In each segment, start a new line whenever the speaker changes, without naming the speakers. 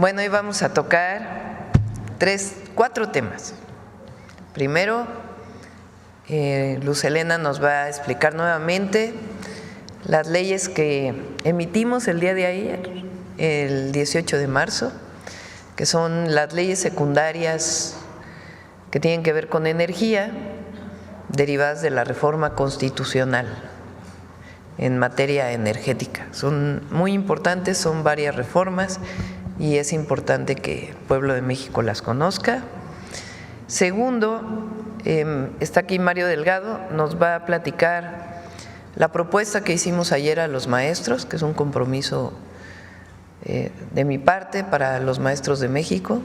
Bueno, hoy vamos a tocar cuatro temas. Primero, Luz Helena nos va a explicar nuevamente las leyes que emitimos el día de ayer, el 18 de marzo, que son las leyes secundarias que tienen que ver con energía, derivadas de la reforma constitucional en materia energética. Son muy importantes, son varias reformas y es importante que el pueblo de México las conozca. Segundo, está aquí Mario Delgado, nos va a platicar la propuesta que hicimos ayer a los maestros, que es un compromiso de mi parte para los maestros de México,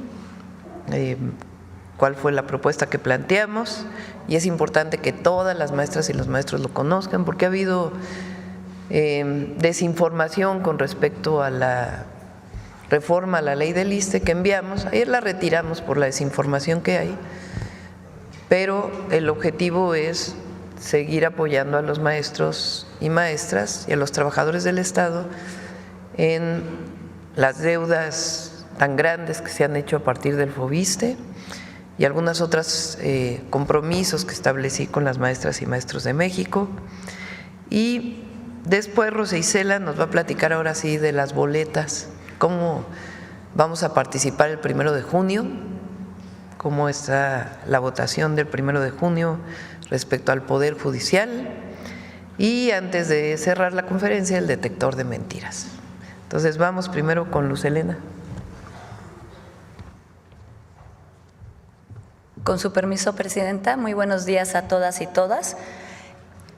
cuál fue la propuesta que planteamos, y es importante que todas las maestras y los maestros lo conozcan porque ha habido desinformación con respecto a la reforma a la ley del ISSSTE que enviamos. Ayer la retiramos por la desinformación que hay, pero el objetivo es seguir apoyando a los maestros y maestras y a los trabajadores del Estado en las deudas tan grandes que se han hecho a partir del FOBISSSTE y algunas otras compromisos que establecí con las maestras y maestros de México. Y después Rosa Isela nos va a platicar ahora sí de las boletas, cómo vamos a participar el 1 de junio, cómo está la votación del 1 de junio respecto al Poder Judicial, y antes de cerrar la conferencia, el detector de mentiras. Entonces vamos primero con Luz Helena.
Con su permiso, Presidenta, muy buenos días a todas y todas.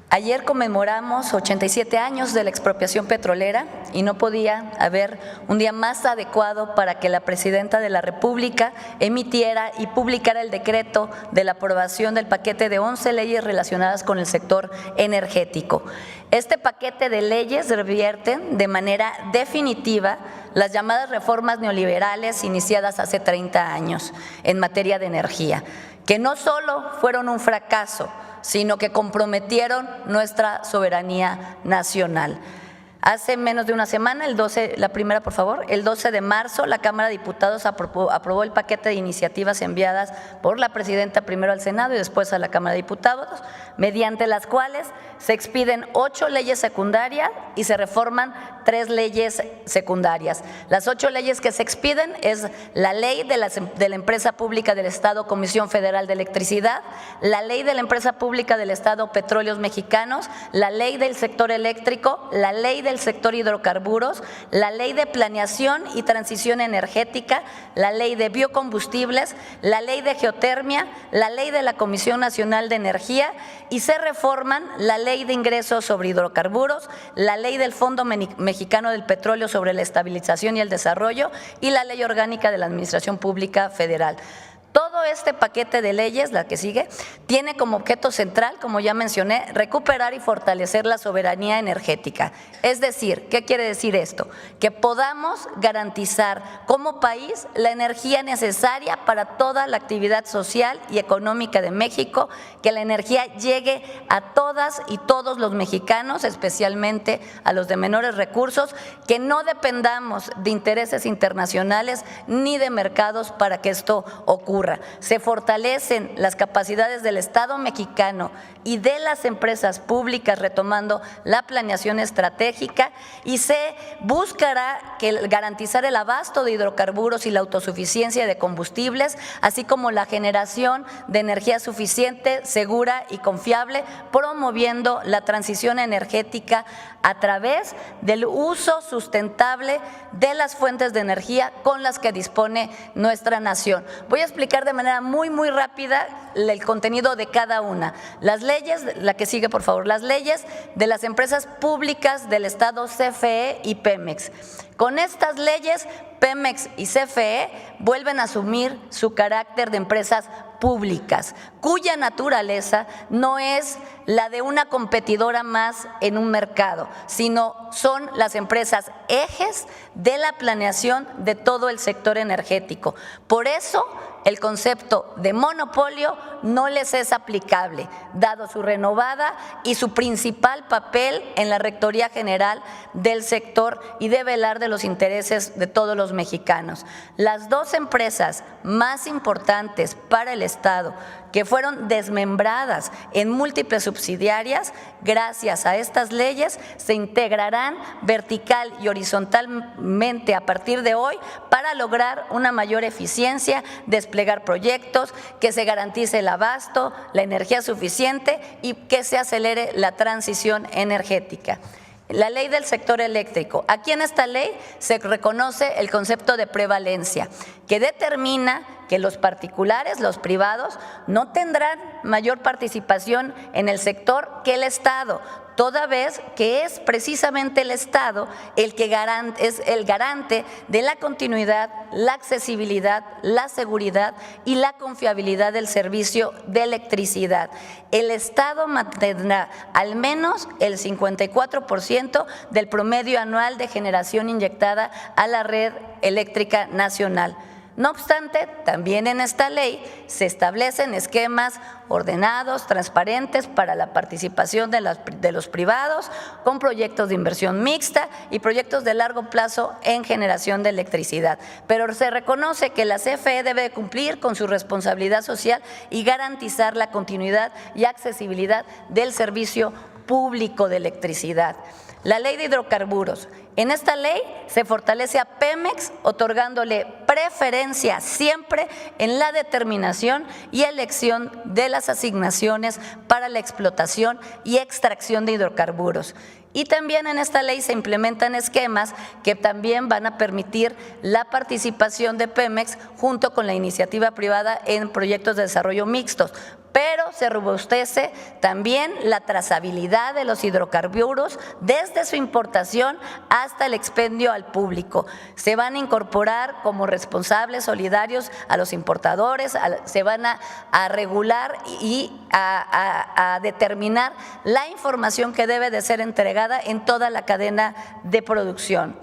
Ayer conmemoramos 87 años de la expropiación petrolera y no podía haber un día más adecuado para que la Presidenta de la República emitiera y publicara el decreto de la aprobación del paquete de 11 leyes relacionadas con el sector energético. Este paquete de leyes revierte de manera definitiva las llamadas reformas neoliberales iniciadas hace 30 años en materia de energía, que no solo fueron un fracaso, sino que comprometieron nuestra soberanía nacional. Hace menos de una semana, el 12 de marzo, la Cámara de Diputados aprobó el paquete de iniciativas enviadas por la Presidenta primero al Senado y después a la Cámara de Diputados, mediante las cuales se expiden 8 leyes secundarias y se reforman 3 leyes secundarias. Las 8 leyes que se expiden es la Ley de la Empresa Pública del Estado Comisión Federal de Electricidad, la Ley de la Empresa Pública del Estado Petróleos Mexicanos, la Ley del Sector Eléctrico, la Ley del Sector Hidrocarburos, la Ley de Planeación y Transición Energética, la Ley de Biocombustibles, la Ley de Geotermia, la Ley de la Comisión Nacional de Energía, y se reforman la Ley de Ingresos sobre Hidrocarburos, la Ley del Fondo Mexicano del Petróleo sobre la Estabilización y el Desarrollo y la Ley Orgánica de la Administración Pública Federal. Todo este paquete de leyes, la que sigue, tiene como objeto central, como ya mencioné, recuperar y fortalecer la soberanía energética. Es decir, ¿qué quiere decir esto? Que podamos garantizar como país la energía necesaria para toda la actividad social y económica de México, que la energía llegue a todas y todos los mexicanos, especialmente a los de menores recursos, que no dependamos de intereses internacionales ni de mercados para que esto ocurra. Se fortalecen las capacidades del Estado mexicano y de las empresas públicas retomando la planeación estratégica, y se buscará garantizar el abasto de hidrocarburos y la autosuficiencia de combustibles, así como la generación de energía suficiente, segura y confiable, promoviendo la transición energética a través del uso sustentable de las fuentes de energía con las que dispone nuestra nación. Voy a explicar de manera muy rápida el contenido de cada una. Las leyes, la que sigue por favor, las leyes de las empresas públicas del Estado, CFE y Pemex. Con estas leyes, Pemex y CFE vuelven a asumir su carácter de empresas públicas, cuya naturaleza no es la de una competidora más en un mercado, sino son las empresas ejes de la planeación de todo el sector energético. Por eso, el concepto de monopolio no les es aplicable, dado su renovada y su principal papel en la Rectoría General del sector y de velar de los intereses de todos los mexicanos. Las dos empresas más importantes para el Estado, que fueron desmembradas en múltiples subsidiarias, gracias a estas leyes se integrarán vertical y horizontalmente a partir de hoy para lograr una mayor eficiencia, desplegar proyectos, que se garantice el abasto, la energía suficiente y que se acelere la transición energética. La ley del sector eléctrico. Aquí en esta ley se reconoce el concepto de prevalencia, que determina que los particulares, los privados, no tendrán mayor participación en el sector que el Estado, toda vez que es precisamente el Estado el que es el garante de la continuidad, la accesibilidad, la seguridad y la confiabilidad del servicio de electricidad. El Estado mantendrá al menos el 54% del promedio anual de generación inyectada a la red eléctrica nacional. No obstante, también en esta ley se establecen esquemas ordenados, transparentes para la participación de los privados, con proyectos de inversión mixta y proyectos de largo plazo en generación de electricidad. Pero se reconoce que la CFE debe cumplir con su responsabilidad social y garantizar la continuidad y accesibilidad del servicio público de electricidad. La ley de hidrocarburos. En esta ley se fortalece a Pemex otorgándole preferencia siempre en la determinación y elección de las asignaciones para la explotación y extracción de hidrocarburos. Y también en esta ley se implementan esquemas que también van a permitir la participación de Pemex junto con la iniciativa privada en proyectos de desarrollo mixtos. Pero se robustece también la trazabilidad de los hidrocarburos desde su importación hasta el expendio al público. Se van a incorporar como responsables solidarios a los importadores, se van a regular y a determinar la información que debe de ser entregada en toda la cadena de producción.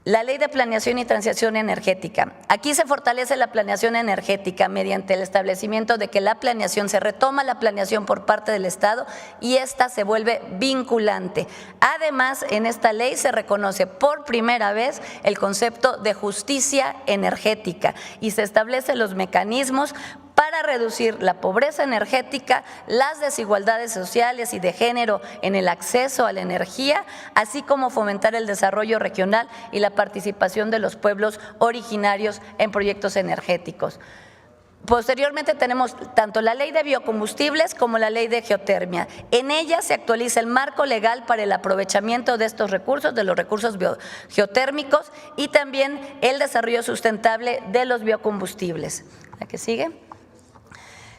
La ley de planeación y transición energética. Aquí se fortalece la planeación energética mediante el establecimiento de que la planeación, se retoma la planeación por parte del Estado y esta se vuelve vinculante. Además, en esta ley se reconoce por primera vez el concepto de justicia energética y se establecen los mecanismos para reducir la pobreza energética, las desigualdades sociales y de género en el acceso a la energía, así como fomentar el desarrollo regional y la participación de los pueblos originarios en proyectos energéticos. Posteriormente tenemos tanto la ley de biocombustibles como la ley de geotermia. En ella se actualiza el marco legal para el aprovechamiento de estos recursos, de los recursos geotérmicos y también el desarrollo sustentable de los biocombustibles. ¿La que sigue?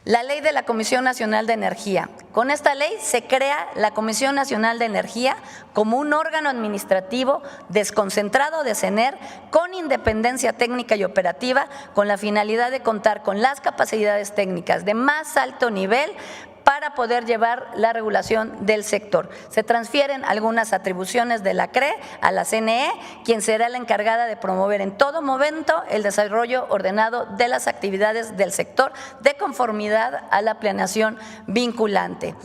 La ley de la Comisión Nacional de Energía. Con esta ley se crea la Comisión Nacional de Energía como un órgano administrativo desconcentrado de CENER con independencia técnica y operativa, con la finalidad de contar con las capacidades técnicas de más alto nivel para poder llevar la regulación del sector. Se transfieren algunas atribuciones de la CRE a la CNE, quien será la encargada de promover en todo momento el desarrollo ordenado de las actividades del sector de conformidad a la planeación vinculante.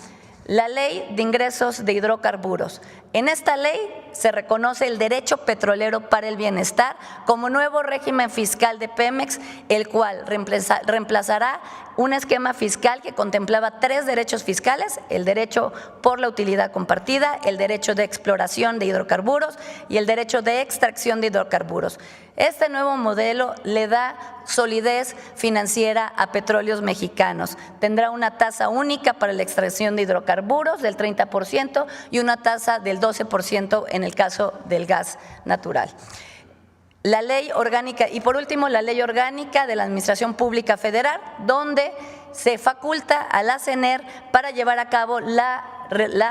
La ley de ingresos de hidrocarburos. En esta ley se reconoce el derecho petrolero para el bienestar como nuevo régimen fiscal de Pemex, el cual reemplazará un esquema fiscal que contemplaba 3 derechos fiscales: el derecho por la utilidad compartida, el derecho de exploración de hidrocarburos y el derecho de extracción de hidrocarburos. Este nuevo modelo le da solidez financiera a Petróleos Mexicanos. Tendrá una tasa única para la extracción de hidrocarburos del 30% y una tasa del 12% en el caso del gas natural. La ley orgánica y por último la ley orgánica de la Administración Pública Federal, donde se faculta a la CENER para llevar a cabo la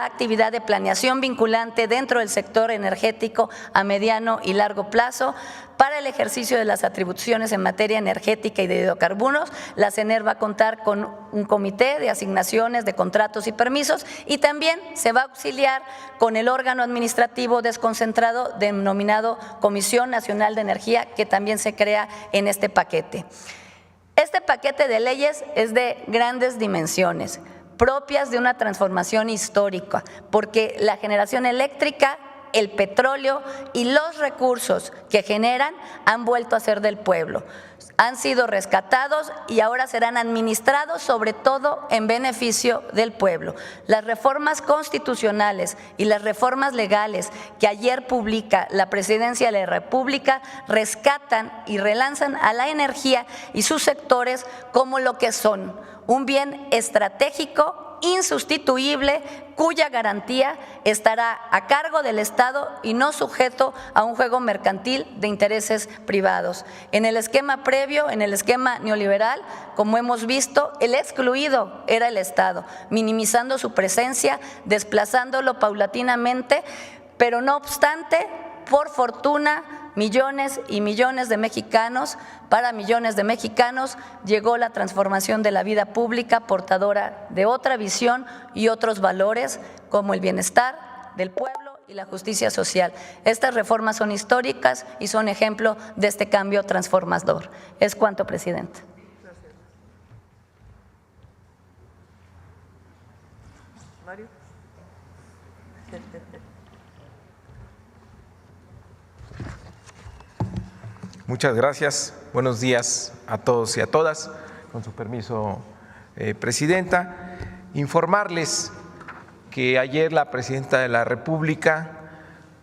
actividad de planeación vinculante dentro del sector energético a mediano y largo plazo. Para el ejercicio de las atribuciones en materia energética y de hidrocarburos, la CENER va a contar con un comité de asignaciones de contratos y permisos, y también se va a auxiliar con el órgano administrativo desconcentrado denominado Comisión Nacional de Energía, que también se crea en este paquete. Este paquete de leyes es de grandes dimensiones, propias de una transformación histórica, porque la generación eléctrica, el petróleo y los recursos que generan han vuelto a ser del pueblo. Han sido rescatados y ahora serán administrados sobre todo en beneficio del pueblo. Las reformas constitucionales y las reformas legales que ayer publica la Presidencia de la República rescatan y relanzan a la energía y sus sectores como lo que son: un bien estratégico, insustituible, cuya garantía estará a cargo del Estado y no sujeto a un juego mercantil de intereses privados. En el esquema previo, en el esquema neoliberal, como hemos visto, el excluido era el Estado, minimizando su presencia, desplazándolo paulatinamente, pero no obstante, por fortuna, millones y millones de mexicanos, para millones de mexicanos, llegó la transformación de la vida pública portadora de otra visión y otros valores, como el bienestar del pueblo y la justicia social. Estas reformas son históricas y son ejemplo de este cambio transformador. Es cuanto, presidente.
Mario.
Muchas gracias. Buenos días a todos y a todas. Con su permiso, presidenta, informarles que ayer la presidenta de la República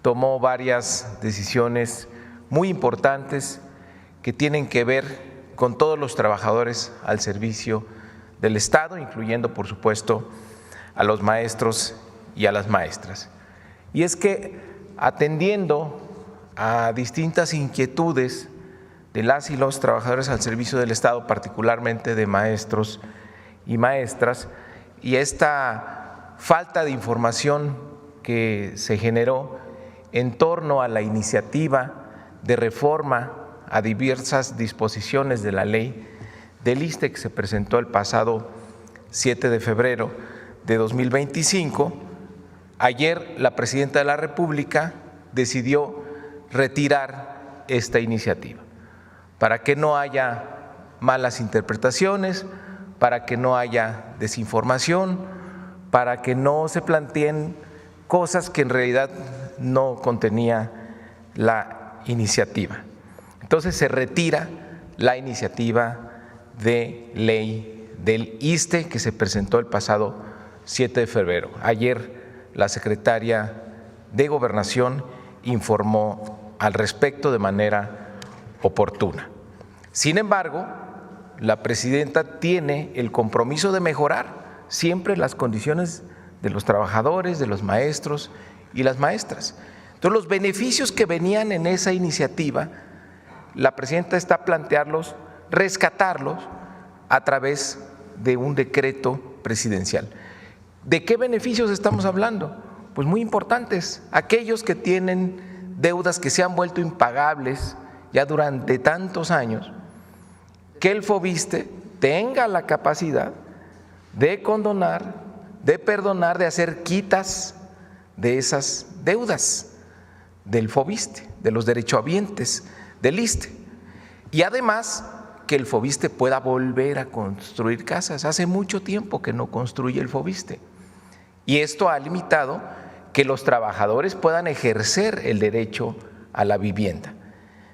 tomó varias decisiones muy importantes que tienen que ver con todos los trabajadores al servicio del Estado, incluyendo, por supuesto, a los maestros y a las maestras. Y es que, atendiendo a distintas inquietudes de las y los trabajadores al servicio del Estado, particularmente de maestros y maestras, y esta falta de información que se generó en torno a la iniciativa de reforma a diversas disposiciones de la ley del ISSSTE que se presentó el pasado 7 de febrero de 2025, ayer la presidenta de la República decidió retirar esta iniciativa para que no haya malas interpretaciones, para que no haya desinformación, para que no se planteen cosas que en realidad no contenía la iniciativa. Entonces se retira la iniciativa de ley del ISSSTE que se presentó el pasado 7 de febrero. Ayer la secretaria de Gobernación informó al respecto de manera oportuna. Sin embargo, la presidenta tiene el compromiso de mejorar siempre las condiciones de los trabajadores, de los maestros y las maestras. Entonces, los beneficios que venían en esa iniciativa, la presidenta está plantearlos, rescatarlos a través de un decreto presidencial. ¿De qué beneficios estamos hablando? Pues muy importantes, aquellos que tienen deudas que se han vuelto impagables ya durante tantos años, que el FOBISSSTE tenga la capacidad de condonar, de perdonar, de hacer quitas de esas deudas del FOBISSSTE, de los derechohabientes del ISSSTE. Y además que el FOBISSSTE pueda volver a construir casas. Hace mucho tiempo que no construye el FOBISSSTE. Y esto ha limitado que los trabajadores puedan ejercer el derecho a la vivienda.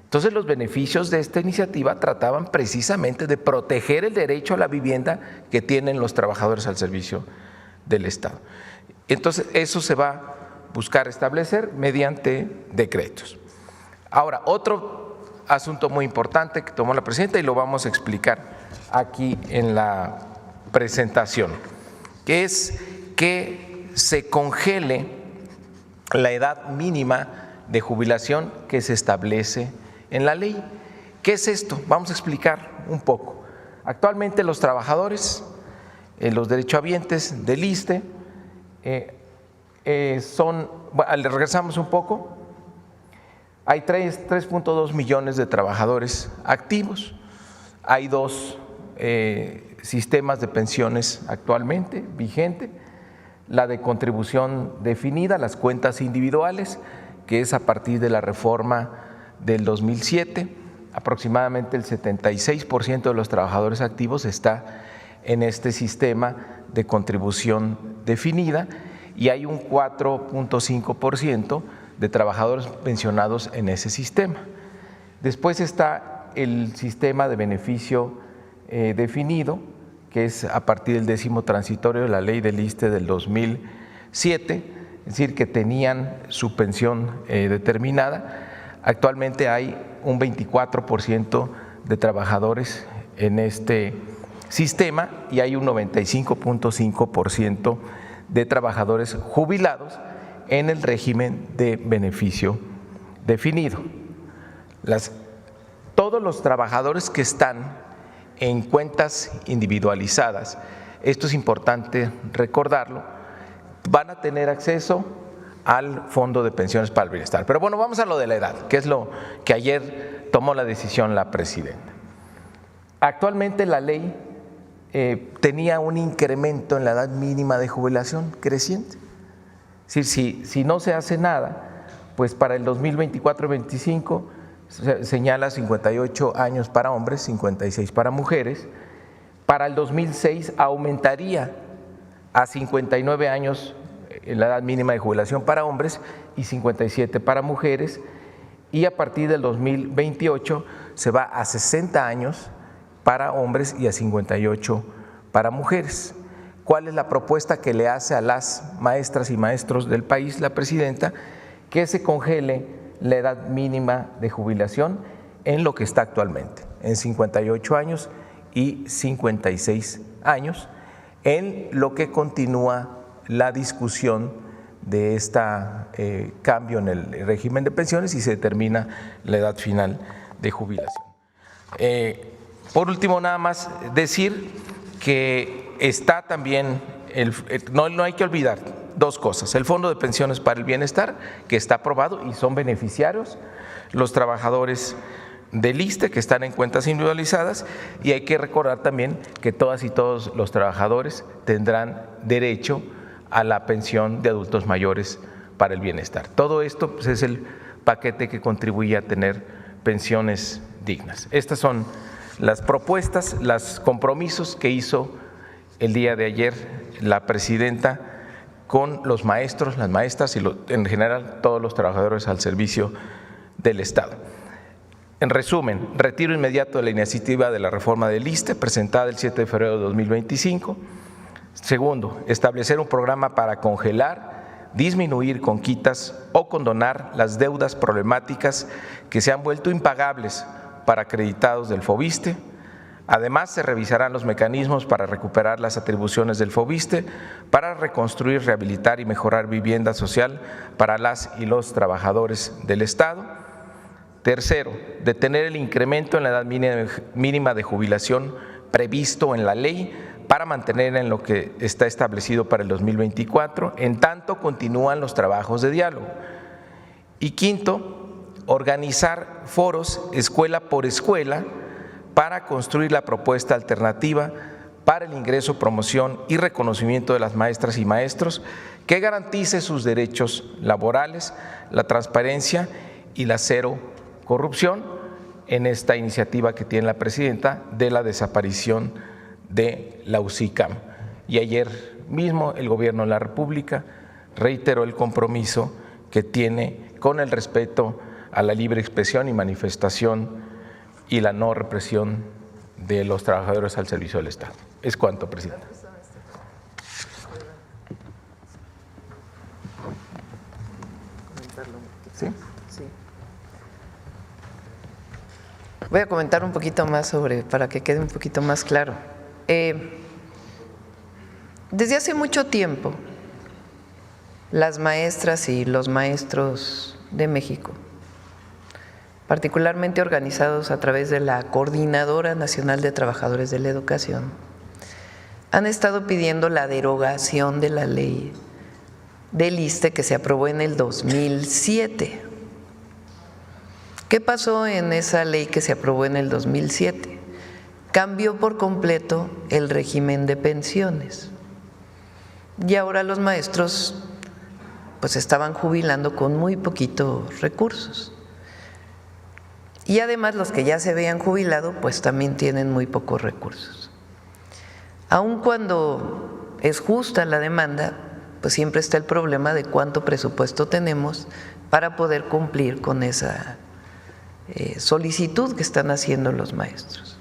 Entonces, los beneficios de esta iniciativa trataban precisamente de proteger el derecho a la vivienda que tienen los trabajadores al servicio del Estado. Entonces, eso se va a buscar establecer mediante decretos. Ahora, otro asunto muy importante que tomó la presidenta y lo vamos a explicar aquí en la presentación, que es que se congele la edad mínima de jubilación que se establece en la ley. ¿Qué es esto? Vamos a explicar un poco. Actualmente los trabajadores los derechohabientes del ISSSTE le regresamos un poco, hay 3.2 millones de trabajadores activos, hay 2 sistemas de pensiones actualmente vigentes, la de contribución definida, las cuentas individuales, que es a partir de la reforma del 2007, aproximadamente el 76% de los trabajadores activos está en este sistema de contribución definida y hay un 4.5% de trabajadores pensionados en ese sistema. Después está el sistema de beneficio definido, que es a partir del 10º transitorio de la ley del ISSSTE del 2007, es decir, que tenían su pensión determinada. Actualmente hay un 24% de trabajadores en este sistema y hay un 95.5% de trabajadores jubilados en el régimen de beneficio definido. Todos los trabajadores que están en cuentas individualizadas, esto es importante recordarlo, van a tener acceso al Fondo de Pensiones para el Bienestar. Pero bueno, vamos a lo de la edad, que es lo que ayer tomó la decisión la presidenta. Actualmente la ley tenía un incremento en la edad mínima de jubilación creciente. Es decir, si no se hace nada, pues para el 2024-25 señala 58 años para hombres, 56 para mujeres. Para el 2006 aumentaría a 59 años en la edad mínima de jubilación para hombres y 57 para mujeres, y a partir del 2028 se va a 60 años para hombres y a 58 para mujeres. ¿Cuál es la propuesta que le hace a las maestras y maestros del país la presidenta? Que se congele la edad mínima de jubilación en lo que está actualmente, en 58 años y 56 años, en lo que continúa la discusión de este cambio en el régimen de pensiones y se determina la edad final de jubilación. Por último, nada más decir que está también, no hay que olvidar dos cosas: el Fondo de Pensiones para el Bienestar, que está aprobado y son beneficiarios los trabajadores del ISSSTE que están en cuentas individualizadas, y hay que recordar también que todas y todos los trabajadores tendrán derecho a la pensión de adultos mayores para el bienestar. Todo esto pues, es el paquete que contribuye a tener pensiones dignas. Estas son las propuestas, los compromisos que hizo el día de ayer la presidenta con los maestros, las maestras y en general todos los trabajadores al servicio del Estado. En resumen, retiro inmediato de la iniciativa de la reforma del ISSSTE presentada el 7 de febrero de 2025. Segundo, establecer un programa para congelar, disminuir con quitas o condonar las deudas problemáticas que se han vuelto impagables para acreditados del FOBISSTE. Además, se revisarán los mecanismos para recuperar las atribuciones del FOBISSTE para reconstruir, rehabilitar y mejorar vivienda social para las y los trabajadores del Estado. Tercero, detener el incremento en la edad mínima de jubilación previsto en la ley para mantener en lo que está establecido para el 2024, en tanto continúan los trabajos de diálogo. Y quinto, organizar foros escuela por escuela para construir la propuesta alternativa para el ingreso, promoción y reconocimiento de las maestras y maestros que garantice sus derechos laborales, la transparencia y la cero corrupción en esta iniciativa que tiene la presidenta de la desaparición de la UCICAM. Y ayer mismo el Gobierno de la República reiteró el compromiso que tiene con el respeto a la libre expresión y manifestación y la no represión de los trabajadores al servicio del Estado. Es cuanto, presidenta. ¿Sí?
Sí. Voy a comentar un poquito más para que quede un poquito más claro. Desde hace mucho tiempo, las maestras y los maestros de México, particularmente organizados a través de la Coordinadora Nacional de Trabajadores de la Educación, han estado pidiendo la derogación de la ley del ISSSTE que se aprobó en el 2007. ¿Qué pasó en esa ley que se aprobó en el 2007? Cambió por completo el régimen de pensiones y ahora los maestros pues estaban jubilando con muy poquitos recursos. Y además los que ya se habían jubilado pues también tienen muy pocos recursos. Aun cuando es justa la demanda, pues siempre está el problema de cuánto presupuesto tenemos para poder cumplir con esa solicitud que están haciendo los maestros.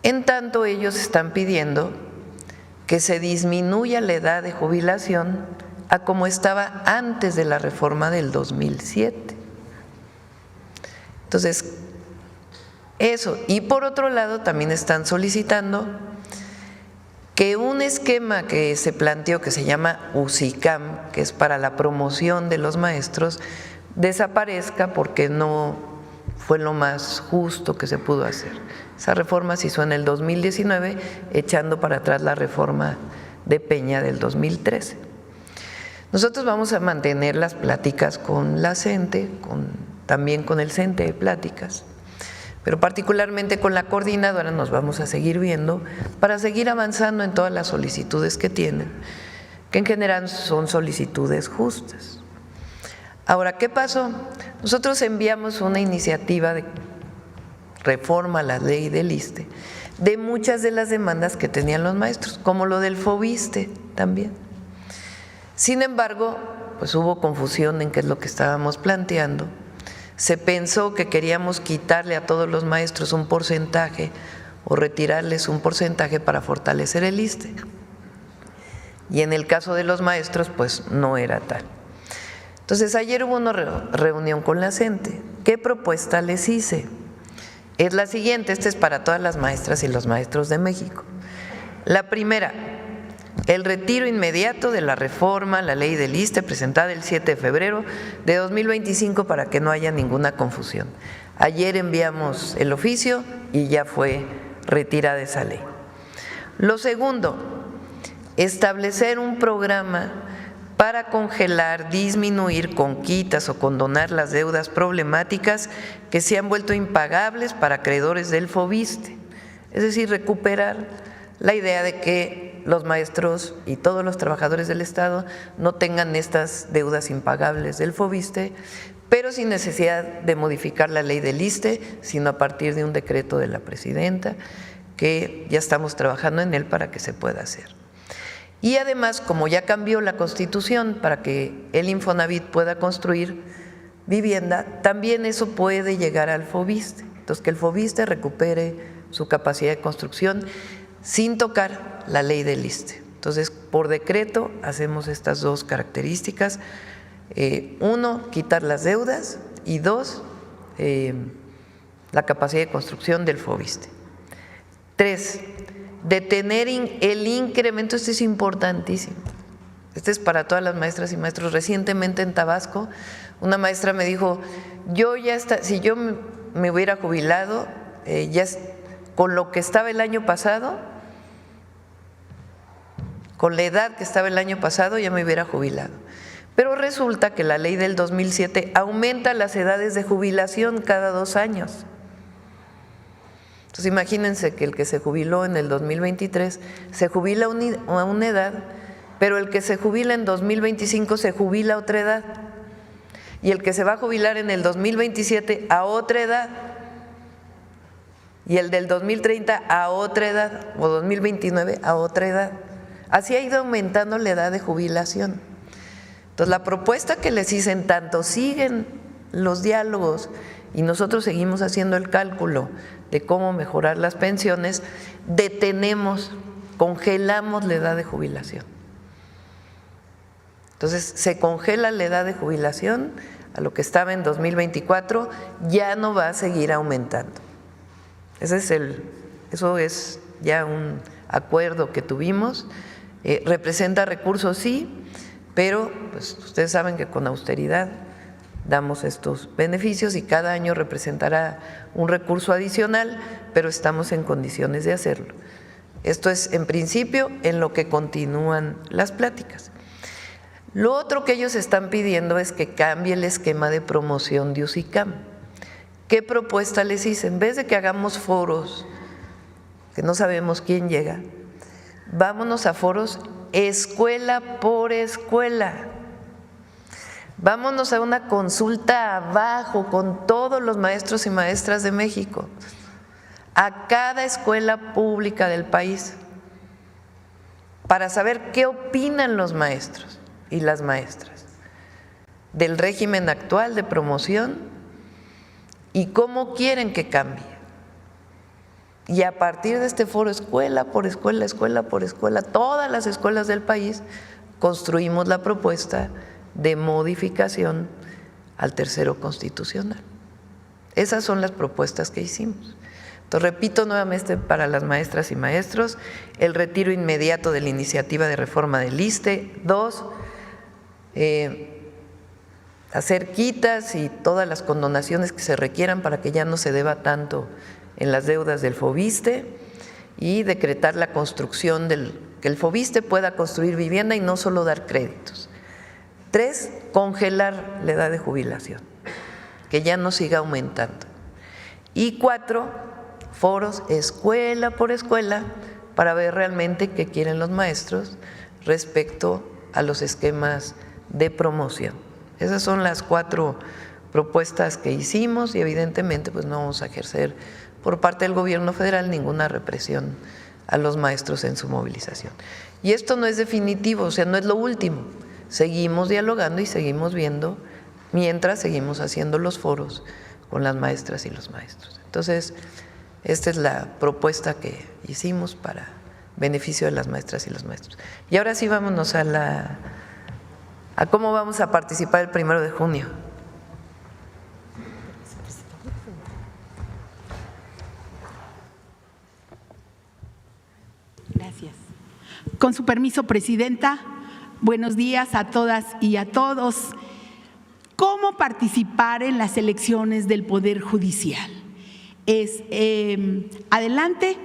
En tanto, ellos están pidiendo que se disminuya la edad de jubilación a como estaba antes de la reforma del 2007. Entonces, eso. Y por otro lado, también están solicitando que un esquema que se planteó que se llama UCICAM, que es para la promoción de los maestros, desaparezca porque no fue lo más justo que se pudo hacer. Esa reforma se hizo en el 2019, echando para atrás la reforma de Peña del 2013. Nosotros vamos a mantener las pláticas con la CENTE, también con el CENTE de pláticas, pero particularmente con la coordinadora nos vamos a seguir viendo para seguir avanzando en todas las solicitudes que tienen, que en general son solicitudes justas. Ahora, ¿qué pasó? Nosotros enviamos una iniciativa de reforma a la ley del ISSSTE de muchas de las demandas que tenían los maestros, como lo del FOBISSSTE también. Sin embargo, pues hubo confusión en qué es lo que estábamos planteando. Se pensó que queríamos quitarle a todos los maestros un porcentaje o retirarles un porcentaje para fortalecer el ISSSTE. Y en el caso de los maestros, pues no era tal. Entonces, ayer hubo una reunión con la CENTE. ¿Qué propuesta les hice? Es la siguiente, esta es para todas las maestras y los maestros de México. La primera, el retiro inmediato de la reforma a la ley del ISSSTE presentada el 7 de febrero de 2025 para que no haya ninguna confusión. Ayer enviamos el oficio y ya fue retirada esa ley. Lo segundo, establecer un programa para congelar, disminuir con quitas o condonar las deudas problemáticas que se han vuelto impagables para acreedores del FOBISSSTE. Es decir, recuperar la idea de que los maestros y todos los trabajadores del Estado no tengan estas deudas impagables del FOBISSSTE, pero sin necesidad de modificar la ley del ISSSTE, sino a partir de un decreto de la presidenta, que ya estamos trabajando en él para que se pueda hacer. Y además, como ya cambió la Constitución para que el Infonavit pueda construir vivienda, también eso puede llegar al FOBISSSTE. Entonces, que el FOBISSSTE recupere su capacidad de construcción sin tocar la ley del ISSSTE. Entonces, por decreto hacemos estas dos características. Uno, quitar las deudas y dos, la capacidad de construcción del FOBISSSTE. Tres, detener el incremento, esto es importantísimo, este es para todas las maestras y maestros. Recientemente en Tabasco, una maestra me dijo, si yo me hubiera jubilado, ya con lo que estaba el año pasado, con la edad que estaba el año pasado, ya me hubiera jubilado. Pero resulta que la ley del 2007 aumenta las edades de jubilación cada 2 años. Entonces imagínense que el que se jubiló en el 2023 se jubila a una edad, pero el que se jubila en 2025 se jubila a otra edad, y el que se va a jubilar en el 2027 a otra edad, y el del 2030 a otra edad, o 2029 a otra edad. Así ha ido aumentando la edad de jubilación. Entonces la propuesta que les hice, en tanto siguen los diálogos y nosotros seguimos haciendo el cálculo de cómo mejorar las pensiones, congelamos la edad de jubilación. Entonces se congela la edad de jubilación a lo que estaba en 2024, ya no va a seguir aumentando. Eso es ya un acuerdo que tuvimos. Representa recursos, sí, pero pues, ustedes saben que con austeridad damos estos beneficios y cada año representará un recurso adicional, pero estamos en condiciones de hacerlo. Esto es, en principio, en lo que continúan las pláticas. Lo otro que ellos están pidiendo es que cambie el esquema de promoción de UCICAM. ¿Qué propuesta les hice? En vez de que hagamos foros, que no sabemos quién llega, vámonos a foros escuela por escuela. Vámonos a una consulta abajo con todos los maestros y maestras de México, a cada escuela pública del país, para saber qué opinan los maestros y las maestras del régimen actual de promoción y cómo quieren que cambie. Y a partir de este foro, escuela por escuela, escuela por escuela, todas las escuelas del país, construimos la propuesta de modificación al tercero constitucional. Esas son las propuestas que hicimos. Entonces, repito nuevamente para las maestras y maestros, el retiro inmediato de la iniciativa de reforma del ISSSTE. 2, hacer quitas y todas las condonaciones que se requieran para que ya no se deba tanto en las deudas del FOBISSSTE, y decretar la construcción que el FOBISSSTE pueda construir vivienda y no solo dar créditos. 3, congelar la edad de jubilación, que ya no siga aumentando. Y 4, foros escuela por escuela para ver realmente qué quieren los maestros respecto a los esquemas de promoción. Esas son las 4 propuestas que hicimos y evidentemente pues no vamos a ejercer por parte del gobierno federal ninguna represión a los maestros en su movilización. Y esto no es definitivo, o sea, no es lo último. Seguimos dialogando y seguimos viendo mientras seguimos haciendo los foros con las maestras y los maestros. Entonces, esta es la propuesta que hicimos para beneficio de las maestras y los maestros. Y ahora sí vámonos a cómo vamos a participar el 1 de junio.
Gracias. Con su permiso, Presidenta, buenos días a todas y a todos. ¿Cómo participar en las elecciones del Poder Judicial? Adelante.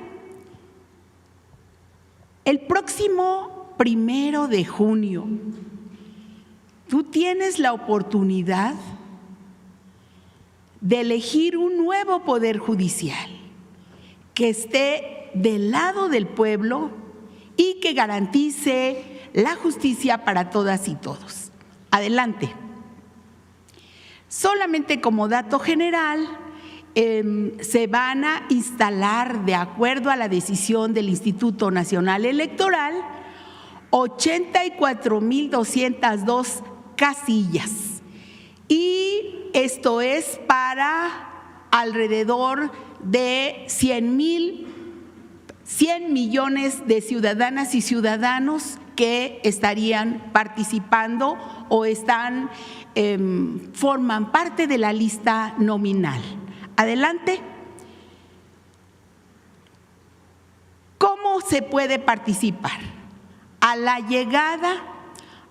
El próximo 1 de junio, tú tienes la oportunidad de elegir un nuevo Poder Judicial que esté del lado del pueblo y que garantice la justicia para todas y todos. Adelante. Solamente como dato general, se van a instalar, de acuerdo a la decisión del Instituto Nacional Electoral, 84,202 casillas. Y esto es para alrededor de 100 millones de ciudadanas y ciudadanos que estarían participando o forman parte de la lista nominal. Adelante. ¿Cómo se puede participar? A la llegada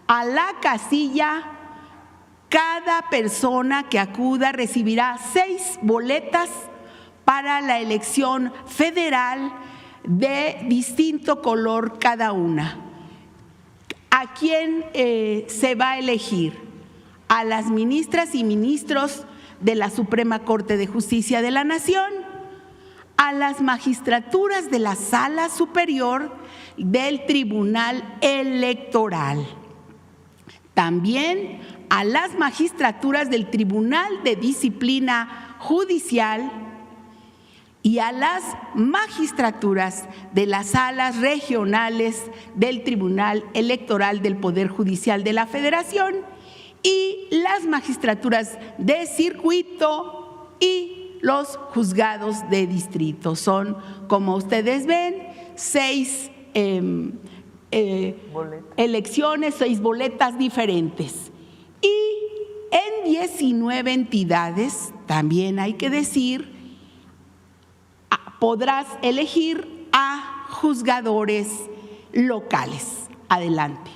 a la casilla, cada persona que acuda recibirá 6 boletas para la elección federal de distinto color cada una. ¿A quién se va a elegir? A las ministras y ministros de la Suprema Corte de Justicia de la Nación, a las magistraturas de la Sala Superior del Tribunal Electoral, también a las magistraturas del Tribunal de Disciplina Judicial y a las magistraturas de las salas regionales del Tribunal Electoral del Poder Judicial de la Federación y las magistraturas de circuito y los juzgados de distrito. Son, como ustedes ven, 6 elecciones, 6 boletas diferentes. Y en 19 entidades, también hay que decir, podrás elegir a juzgadores locales. Adelante.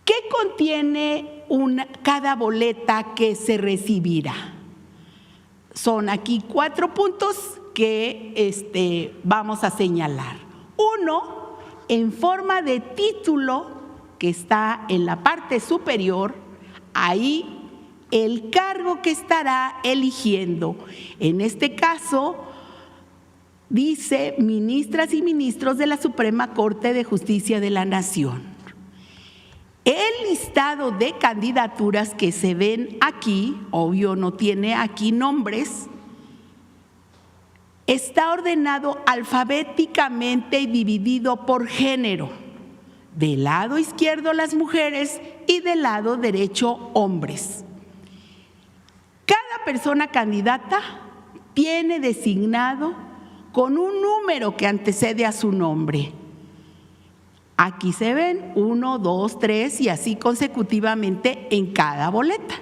¿Qué contiene cada boleta que se recibirá? Son aquí 4 puntos que vamos a señalar. Uno en forma de título que está en la parte superior, ahí el cargo que estará eligiendo. En este caso, dice ministras y ministros de la Suprema Corte de Justicia de la Nación. El listado de candidaturas que se ven aquí, obvio no tiene aquí nombres, está ordenado alfabéticamente y dividido por género. Del lado izquierdo las mujeres y del lado derecho hombres. Cada persona candidata tiene designado con un número que antecede a su nombre. Aquí se ven 1, 2, 3 y así consecutivamente en cada boleta.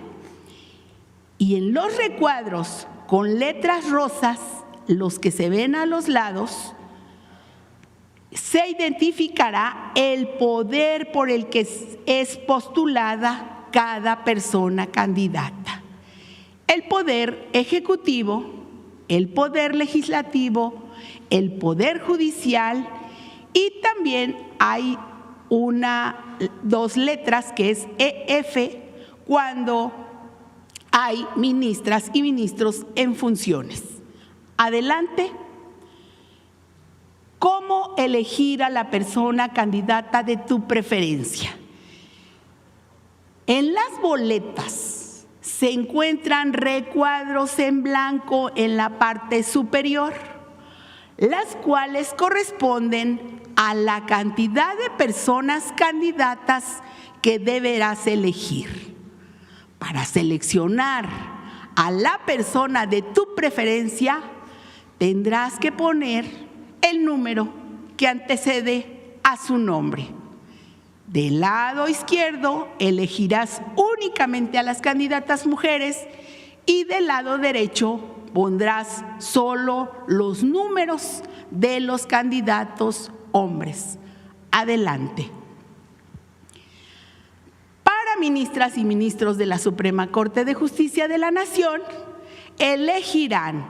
Y en los recuadros con letras rosas, los que se ven a los lados, se identificará el poder por el que es postulada cada persona candidata. El poder ejecutivo, el poder legislativo, el poder judicial y también hay dos letras que es EF cuando hay ministras y ministros en funciones. Adelante. ¿Cómo elegir a la persona candidata de tu preferencia? En las boletas se encuentran recuadros en blanco en la parte superior, las cuales corresponden a la cantidad de personas candidatas que deberás elegir. Para seleccionar a la persona de tu preferencia, tendrás que poner el número que antecede a su nombre. Del lado izquierdo elegirás únicamente a las candidatas mujeres y del lado derecho pondrás solo los números de los candidatos hombres. Adelante. Para ministras y ministros de la Suprema Corte de Justicia de la Nación, elegirán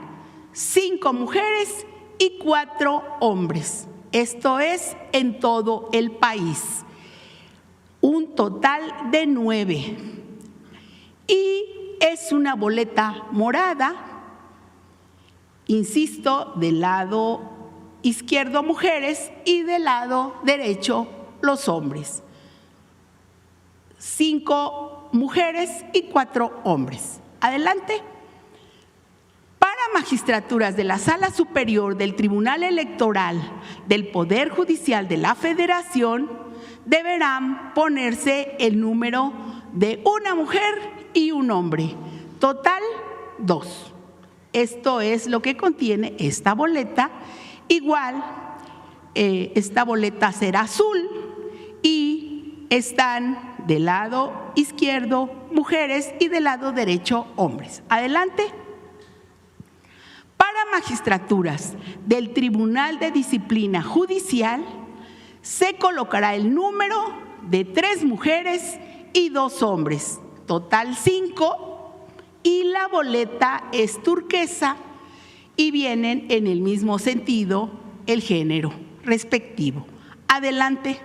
5 mujeres y 4 hombres. Esto es en todo el país. Un total de 9. Y es una boleta morada, insisto, del lado izquierdo mujeres y del lado derecho los hombres. 5 mujeres y 4 hombres. Adelante. Para magistraturas de la Sala Superior del Tribunal Electoral del Poder Judicial de la Federación, deberán ponerse el número de una mujer y un hombre. Total, 2. Esto es lo que contiene esta boleta. Igual, esta boleta será azul y están del lado izquierdo mujeres y del lado derecho hombres. Adelante. Para magistraturas del Tribunal de Disciplina Judicial, se colocará el número de 3 mujeres y 2 hombres, total 5, y la boleta es turquesa y vienen en el mismo sentido el género respectivo. Adelante.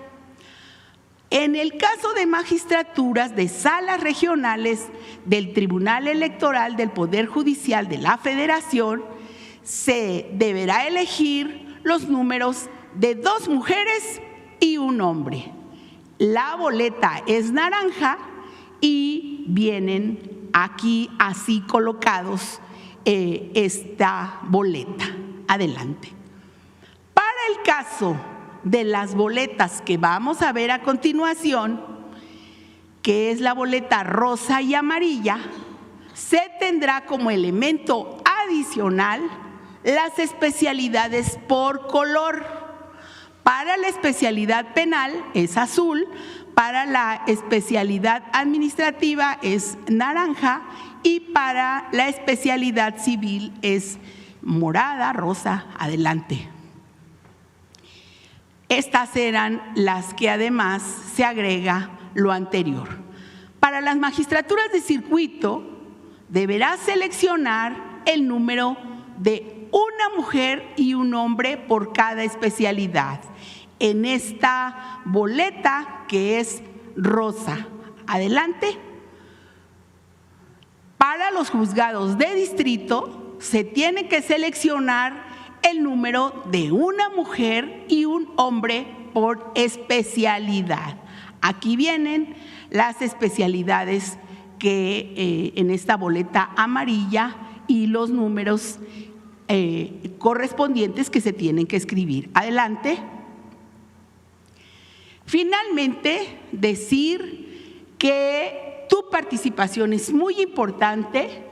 En el caso de magistraturas de salas regionales del Tribunal Electoral del Poder Judicial de la Federación, se deberá elegir los números de 2 mujeres y un hombre. La boleta es naranja y vienen aquí así colocados esta boleta. Adelante. Para el caso de las boletas que vamos a ver a continuación, que es la boleta rosa y amarilla, se tendrá como elemento adicional las especialidades por color. Para la especialidad penal es azul, para la especialidad administrativa es naranja y para la especialidad civil es morada, rosa. Adelante. Estas eran las que además se agrega lo anterior. Para las magistraturas de circuito deberá seleccionar el número de una mujer y un hombre por cada especialidad. En esta boleta que es rosa. Adelante. Para los juzgados de distrito se tiene que seleccionar el número de una mujer y un hombre por especialidad. Aquí vienen las especialidades que en esta boleta amarilla y los números correspondientes que se tienen que escribir. Adelante. Finalmente, decir que tu participación es muy importante.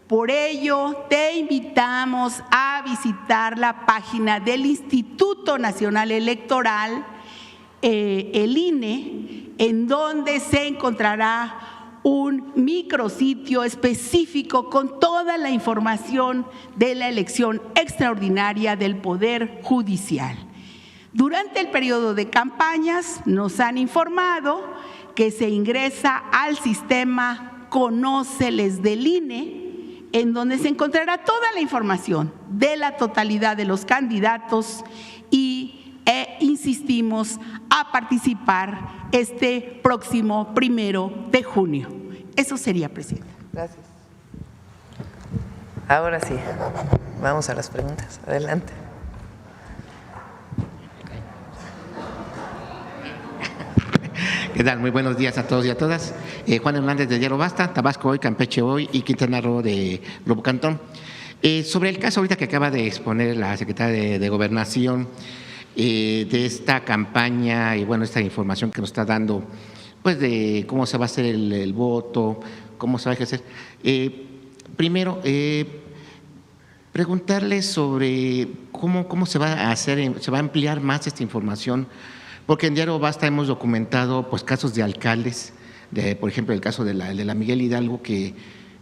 Por ello, te invitamos a visitar la página del Instituto Nacional Electoral, el INE, en donde se encontrará un micrositio específico con toda la información de la elección extraordinaria del Poder Judicial. Durante el periodo de campañas nos han informado que se ingresa al sistema Conóceles del INE, en donde se encontrará toda la información de la totalidad de los candidatos insistimos a participar este próximo 1 de junio. Eso sería, presidenta.
Gracias. Ahora sí, vamos a las preguntas. Adelante.
¿Qué tal? Muy buenos días a todos y a todas. Juan Hernández de Diario Basta, Tabasco Hoy, Campeche Hoy y Quintana Roo de Grupo Cantón. Sobre el caso ahorita que acaba de exponer la secretaria de Gobernación, de esta campaña y bueno, esta información que nos está dando, pues de cómo se va a hacer el voto, cómo se va a ejercer. Primero, preguntarle sobre cómo se va a hacer, se va a ampliar más esta información, porque en Diario Basta hemos documentado pues casos de alcaldes, por ejemplo el caso de la Miguel Hidalgo, que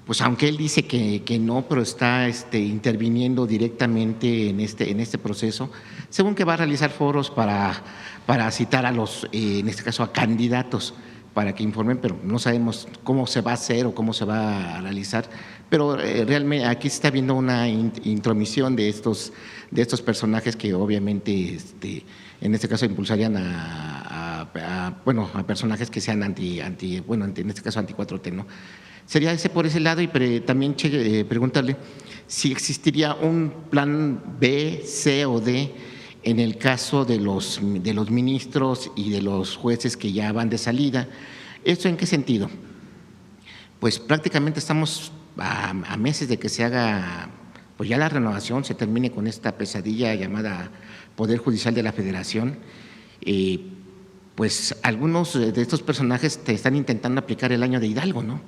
pues aunque él dice que no, pero está interviniendo directamente en este proceso, según que va a realizar foros para citar a los, en este caso a candidatos, para que informen, pero no sabemos cómo se va a hacer o cómo se va a realizar. Pero realmente aquí se está viendo una intromisión de estos personajes que obviamente en este caso impulsarían a personajes que sean en este caso anti-4T, ¿no? Sería ese por ese lado, y también preguntarle si existiría un plan B, C o D en el caso de los ministros y de los jueces que ya van de salida. ¿Esto en qué sentido? Pues prácticamente estamos a meses de que se haga pues ya la renovación, se termine con esta pesadilla llamada Poder Judicial de la Federación. Pues algunos de estos personajes te están intentando aplicar el año de Hidalgo, ¿no?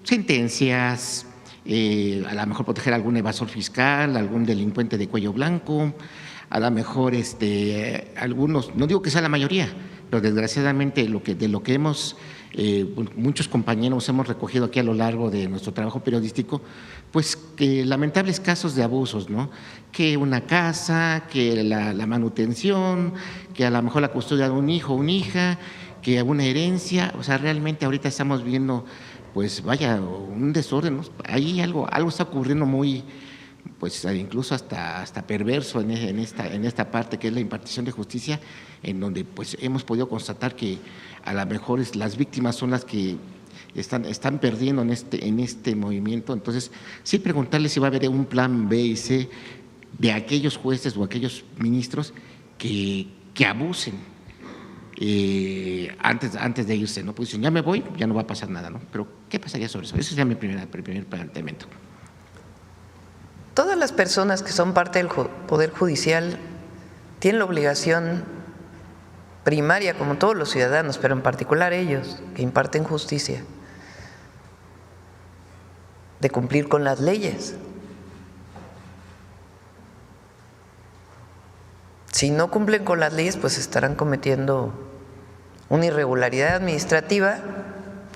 Sentencias, a lo mejor proteger a algún evasor fiscal, algún delincuente de cuello blanco, a lo mejor algunos, no digo que sea la mayoría, pero desgraciadamente de lo que hemos, muchos compañeros hemos recogido aquí a lo largo de nuestro trabajo periodístico, pues lamentables casos de abusos, ¿no? Que una casa, que la manutención, que a lo mejor la custodia de un hijo o una hija, que una herencia. O sea, realmente ahorita estamos viendo, pues vaya, un desorden, ¿no? Ahí algo está ocurriendo muy, pues incluso hasta perverso en esta parte que es la impartición de justicia, en donde pues hemos podido constatar que a lo mejor las víctimas son las que están perdiendo en este movimiento. Entonces, sí preguntarle si va a haber un plan B y C de aquellos jueces o aquellos ministros que abusen antes de irse, ¿no? Pues si ya me voy, ya no va a pasar nada, ¿no? Pero ¿qué pasaría sobre eso? Ese sería mi primer planteamiento.
Todas las personas que son parte del Poder Judicial tienen la obligación primaria, como todos los ciudadanos, pero en particular ellos, que imparten justicia, de cumplir con las leyes. Si no cumplen con las leyes, pues estarán cometiendo una irregularidad administrativa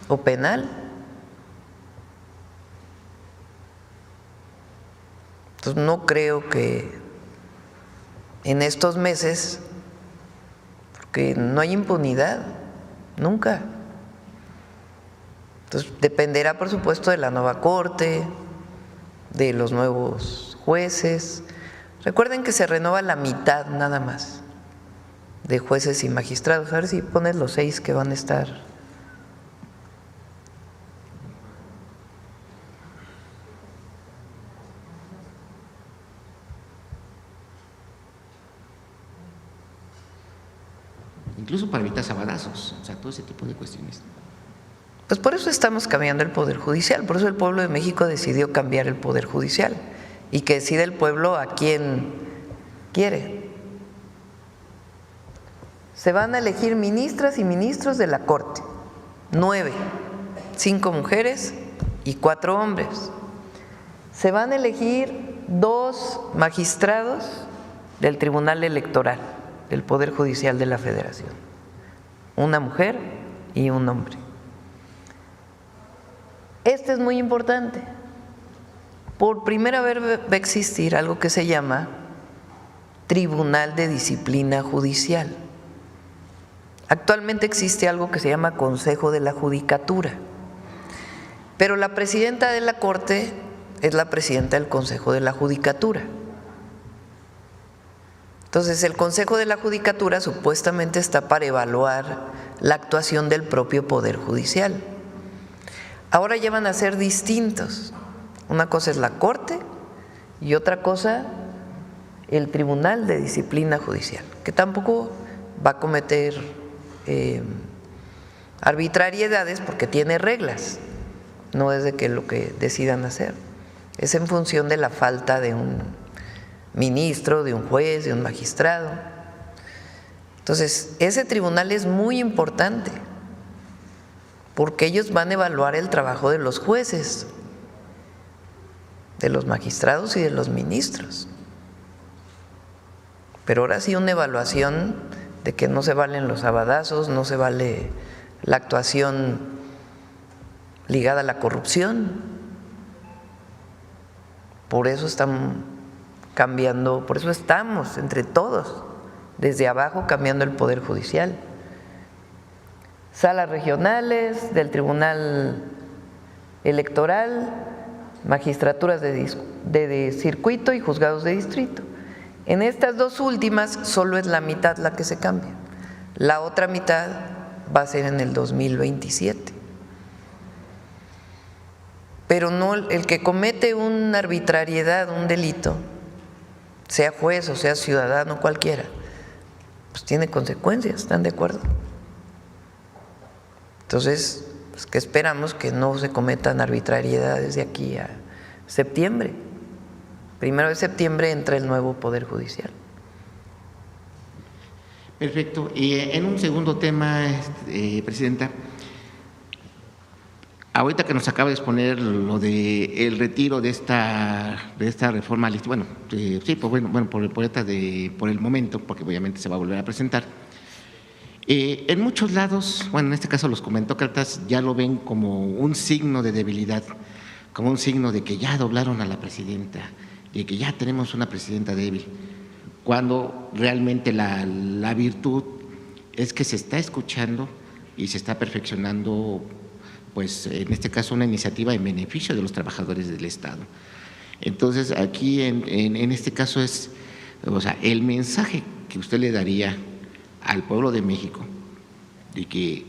o penal. Entonces, no creo que en estos meses, porque no hay impunidad, nunca. Entonces, dependerá, por supuesto, de la nueva Corte, de los nuevos jueces. Recuerden que se renueva la mitad nada más de jueces y magistrados. A ver si pones los 6 que van a estar.
Incluso para evitar sabadazos, o sea, todo ese tipo de cuestiones.
Pues por eso estamos cambiando el Poder Judicial, por eso el pueblo de México decidió cambiar el Poder Judicial y que decide el pueblo a quién quiere. Se van a elegir ministras y ministros de la Corte, 9, 5 mujeres y 4 hombres. Se van a elegir 2 magistrados del Tribunal Electoral, del Poder Judicial de la Federación, una mujer y un hombre. Este es muy importante. Por primera vez va a existir algo que se llama Tribunal de Disciplina Judicial. Actualmente existe algo que se llama Consejo de la Judicatura, pero la presidenta de la Corte es la presidenta del Consejo de la Judicatura. Entonces, el Consejo de la Judicatura supuestamente está para evaluar la actuación del propio Poder Judicial. Ahora ya van a ser distintos. Una cosa es la Corte y otra cosa el Tribunal de Disciplina Judicial, que tampoco va a cometer arbitrariedades porque tiene reglas, no es de que lo que decidan hacer, es en función de la falta de un ministro, de un juez, de un magistrado. Entonces, ese tribunal es muy importante porque ellos van a evaluar el trabajo de los jueces, de los magistrados y de los ministros. Pero ahora sí una evaluación de que no se valen los sabadazos, no se vale la actuación ligada a la corrupción. Por eso están cambiando, por eso estamos entre todos, desde abajo, cambiando el Poder Judicial. Salas regionales del Tribunal Electoral, magistraturas de circuito y juzgados de distrito. En estas 2 últimas solo es la mitad la que se cambia. La otra mitad va a ser en el 2027. Pero no el que comete una arbitrariedad, un delito, sea juez o sea ciudadano cualquiera, pues tiene consecuencias, ¿están de acuerdo? Entonces, pues, ¿qué esperamos? Que no se cometan arbitrariedades de aquí a septiembre. 1 de septiembre entra el nuevo Poder Judicial.
Perfecto. Y en un segundo tema, Presidenta, ahorita que nos acaba de exponer lo de el retiro de esta reforma, bueno, sí, pues bueno, por el momento, porque obviamente se va a volver a presentar. En muchos lados, bueno, en este caso los comentócratas ya lo ven como un signo de debilidad, como un signo de que ya doblaron a la presidenta, de que ya tenemos una presidenta débil, cuando realmente la virtud es que se está escuchando y se está perfeccionando, pues en este caso una iniciativa en beneficio de los trabajadores del Estado. Entonces aquí en este caso es, o sea, el mensaje que usted le daría al pueblo de México, de que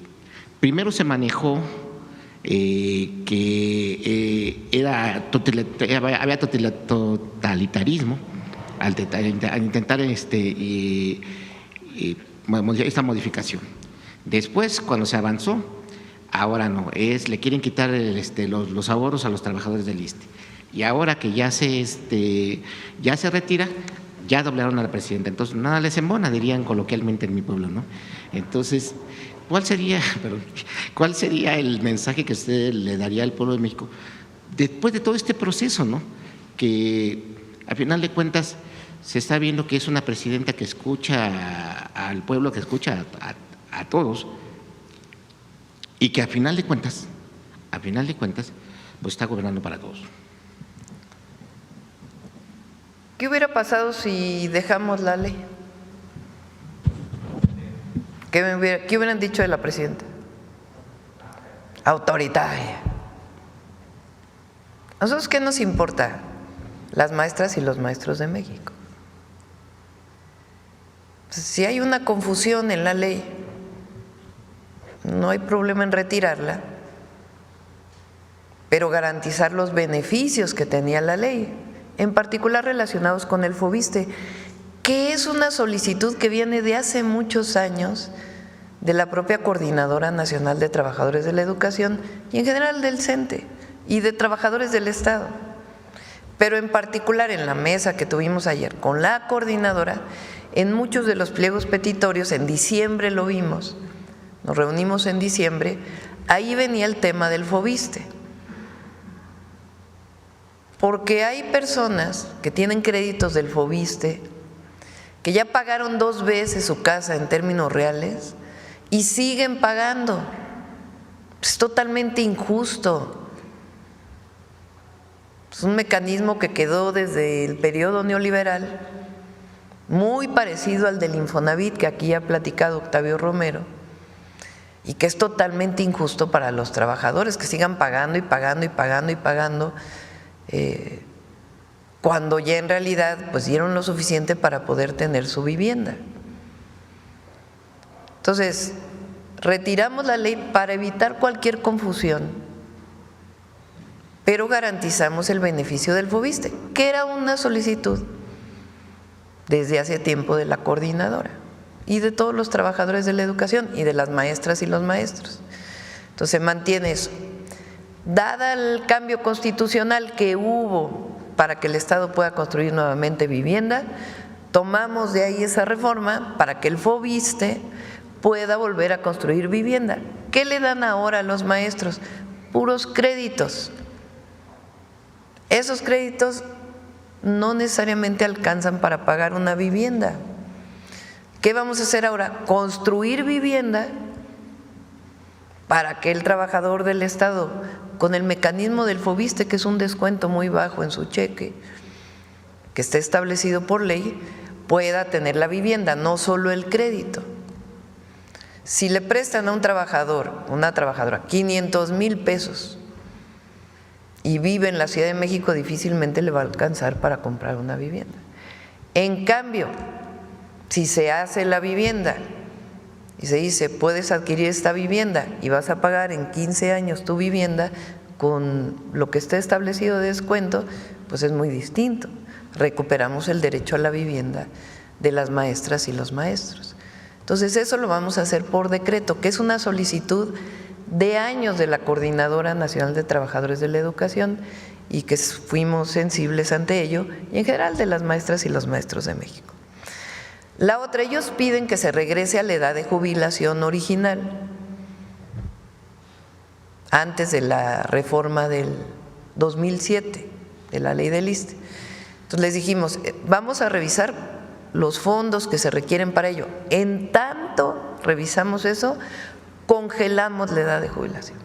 primero se manejó que había totalitarismo al intentar esta modificación. Después, cuando se avanzó, ahora no, le quieren quitar los ahorros a los trabajadores del ISSSTE. Y ahora que ya se retira, ya doblaron a la presidenta. Entonces, nada les embona, dirían coloquialmente en mi pueblo, ¿no? Entonces, ¿cuál sería el mensaje que usted le daría al pueblo de México después de todo este proceso, ¿no? Que al final de cuentas se está viendo que es una presidenta que escucha al pueblo, que escucha a todos, y que al final de cuentas, pues está gobernando para todos.
¿Qué hubiera pasado si dejamos la ley? ¿Qué hubieran dicho de la presidenta? Autoritaria. ¿A nosotros qué nos importa? las maestras y los maestros de México. Si hay una confusión en la ley, no hay problema en retirarla, pero garantizar los beneficios que tenía la ley, en particular relacionados con el FOBISTE, que es una solicitud que viene de hace muchos años de la propia Coordinadora Nacional de Trabajadores de la Educación y en general del CENTE y de trabajadores del Estado. Pero en particular en la mesa que tuvimos ayer con la coordinadora, en muchos de los pliegos petitorios, en diciembre lo vimos, nos reunimos en diciembre, ahí venía el tema del FOBISTE. Porque hay personas que tienen créditos del FOBISTE, que ya pagaron 2 veces su casa en términos reales y siguen pagando. Es totalmente injusto. Es un mecanismo que quedó desde el periodo neoliberal, muy parecido al del Infonavit, que aquí ha platicado Octavio Romero, y que es totalmente injusto para los trabajadores que sigan pagando y pagando y pagando y pagando, cuando ya en realidad pues dieron lo suficiente para poder tener su vivienda. Entonces, retiramos la ley para evitar cualquier confusión, pero garantizamos el beneficio del FOBISTE, que era una solicitud desde hace tiempo de la coordinadora y de todos los trabajadores de la educación y de las maestras y los maestros. Entonces se mantiene eso. Dada el cambio constitucional que hubo para que el Estado pueda construir nuevamente vivienda, tomamos de ahí esa reforma para que el FOBISTE pueda volver a construir vivienda. ¿Qué le dan ahora a los maestros? Puros créditos. Esos créditos no necesariamente alcanzan para pagar una vivienda. ¿Qué vamos a hacer ahora? Construir vivienda para que el trabajador del Estado, con el mecanismo del FOBISTE, que es un descuento muy bajo en su cheque, que está establecido por ley, pueda tener la vivienda, no solo el crédito. Si le prestan a un trabajador, una trabajadora, 500,000 pesos y vive en la Ciudad de México, difícilmente le va a alcanzar para comprar una vivienda. En cambio, si se hace la vivienda y se dice, puedes adquirir esta vivienda y vas a pagar en 15 años tu vivienda con lo que esté establecido de descuento, pues es muy distinto. Recuperamos el derecho a la vivienda de las maestras y los maestros. Entonces eso lo vamos a hacer por decreto, que es una solicitud de años de la Coordinadora Nacional de Trabajadores de la Educación y que fuimos sensibles ante ello, y en general de las maestras y los maestros de México. La otra, ellos piden que se regrese a la edad de jubilación original, antes de la reforma del 2007, de la ley del ISSSTE. Entonces les dijimos, vamos a revisar los fondos que se requieren para ello. En tanto revisamos eso, congelamos la edad de jubilación.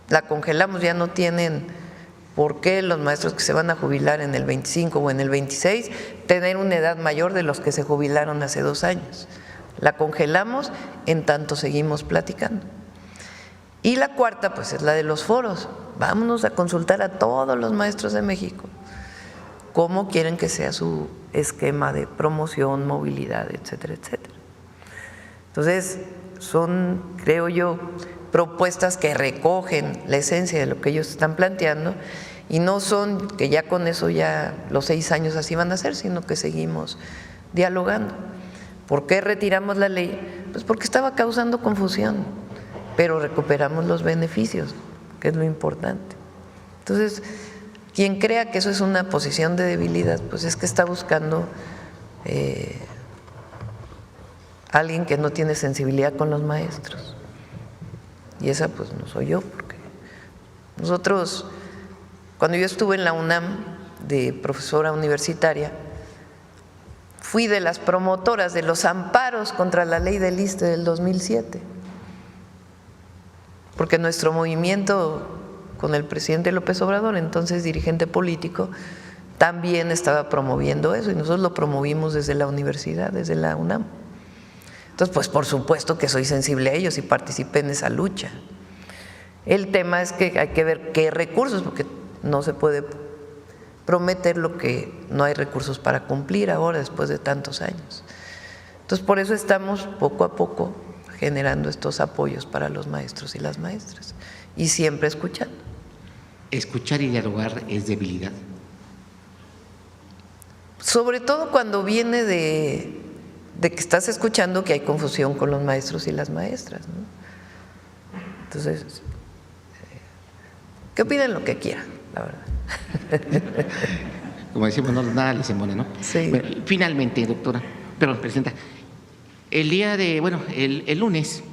La congelamos, ya no tienen por qué los maestros que se van a jubilar en el 25 o en el 26 tener una edad mayor de los que se jubilaron hace 2 años. La congelamos en tanto seguimos platicando. Y la cuarta, pues es la de los foros. Vámonos a consultar a todos los maestros de México cómo quieren que sea su esquema de promoción, movilidad, etcétera, etcétera. Entonces, son, creo yo, propuestas que recogen la esencia de lo que ellos están planteando y no son que ya con eso ya los 6 años así van a ser, sino que seguimos dialogando. ¿Por qué retiramos la ley? Pues porque estaba causando confusión, pero recuperamos los beneficios, que es lo importante. Entonces, quien crea que eso es una posición de debilidad, pues es que está buscando alguien que no tiene sensibilidad con los maestros. Y esa pues no soy yo, porque nosotros, cuando yo estuve en la UNAM de profesora universitaria, fui de las promotoras de los amparos contra la ley del ISSSTE del 2007, porque nuestro movimiento con el presidente López Obrador, entonces dirigente político, también estaba promoviendo eso y nosotros lo promovimos desde la universidad, desde la UNAM. Entonces, pues por supuesto que soy sensible a ellos y participé en esa lucha. El tema es que hay que ver qué recursos, porque no se puede prometer lo que no hay recursos para cumplir ahora después de tantos años. Entonces, por eso estamos poco a poco generando estos apoyos para los maestros y las maestras y siempre escuchando.
¿Escuchar y dialogar es debilidad?
Sobre todo cuando viene de que estás escuchando que hay confusión con los maestros y las maestras, ¿no? Entonces, que opinen lo que quieran, la verdad.
Como decimos, no, nada les embona, ¿no?
Sí.
Bueno, finalmente, doctora, perdón, presidenta, el lunes,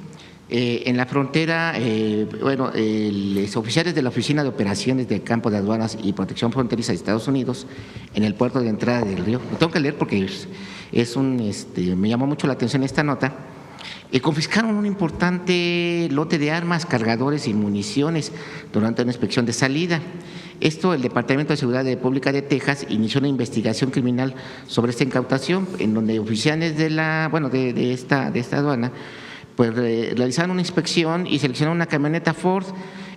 en la frontera, los oficiales de la Oficina de Operaciones del Campo de Aduanas y Protección Fronteriza de Estados Unidos, en el puerto de entrada del río, lo tengo que leer porque me llamó mucho la atención esta nota, confiscaron un importante lote de armas, cargadores y municiones durante una inspección de salida. Esto, el Departamento de Seguridad Pública de Texas inició una investigación criminal sobre esta incautación, en donde oficiales de esta aduana pues realizaron una inspección y seleccionaron una camioneta Ford